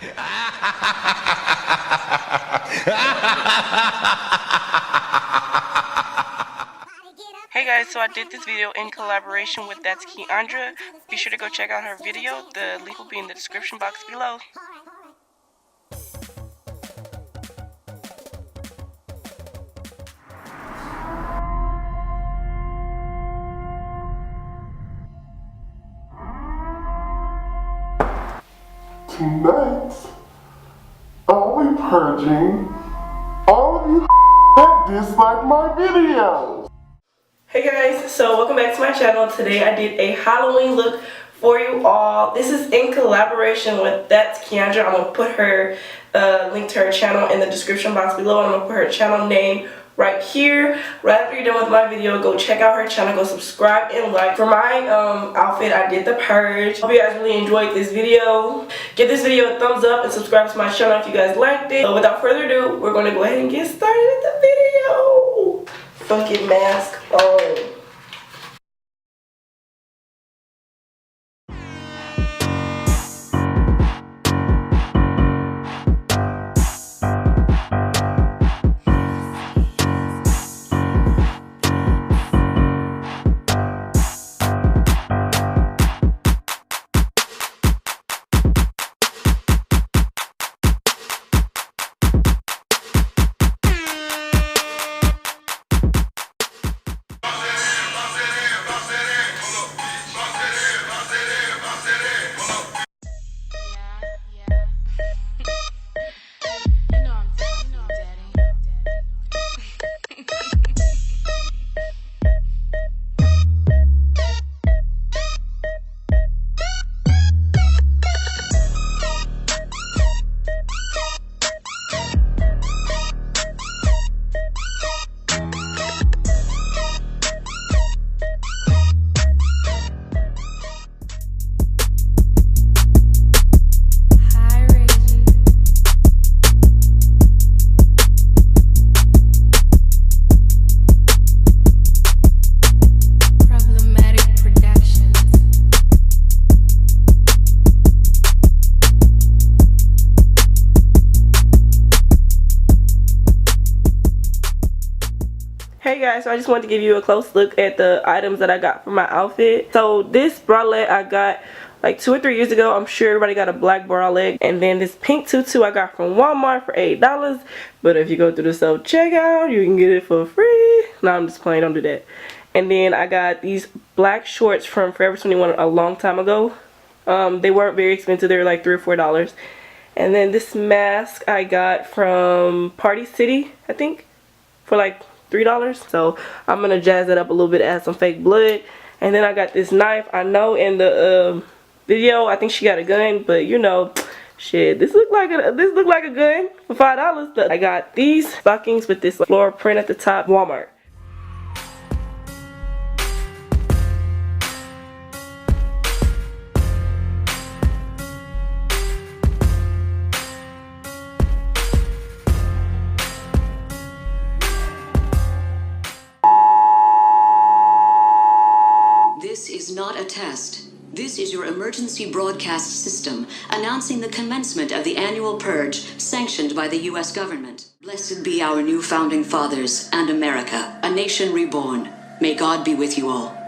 Hey guys, so I did this video in collaboration with ThatsKeAndra. Be sure to go check out her video. The link will be in the description box below. Tonight, I'll be purging all of you that dislike my videos. Hey guys, so welcome back to my channel. Today I did a Halloween look for you all. This is in collaboration with ThatsKeAndra. I'm going to put her link to her channel in the description box below. I'm going to put her channel name right here. Right after you're done with my video, go check out her channel, go subscribe and like. For my outfit, I did the Purge. Hope you guys really enjoyed this video. Give this video a thumbs up and subscribe to my channel if you guys liked it. So without further ado, we're going to go ahead and get started with the video. Fucking mask on. Hey guys, so I just wanted to give you a close look at the items that I got for my outfit. So this bralette I got like 2 or 3 years ago. I'm sure everybody got a black bralette. And then this pink tutu I got from Walmart for $8. But if you go through the self checkout, you can get it for free. No, I'm just playing, don't do that. And then I got these black shorts from Forever 21 a long time ago. They weren't very expensive, they were like $3 or $4. And then this mask I got from Party City, I think, for like $3. So I'm gonna jazz it up a little bit, add some fake blood. And then I got this knife. I know in the video I think she got a gun, but you know, shit, this looked like a gun for $5. But I got these stockings with this floral print at the top, Walmart. This is not a test. This is your emergency broadcast system announcing the commencement of the annual purge sanctioned by the U.S. government. Blessed be our new founding fathers and America, a nation reborn. May God be with you all.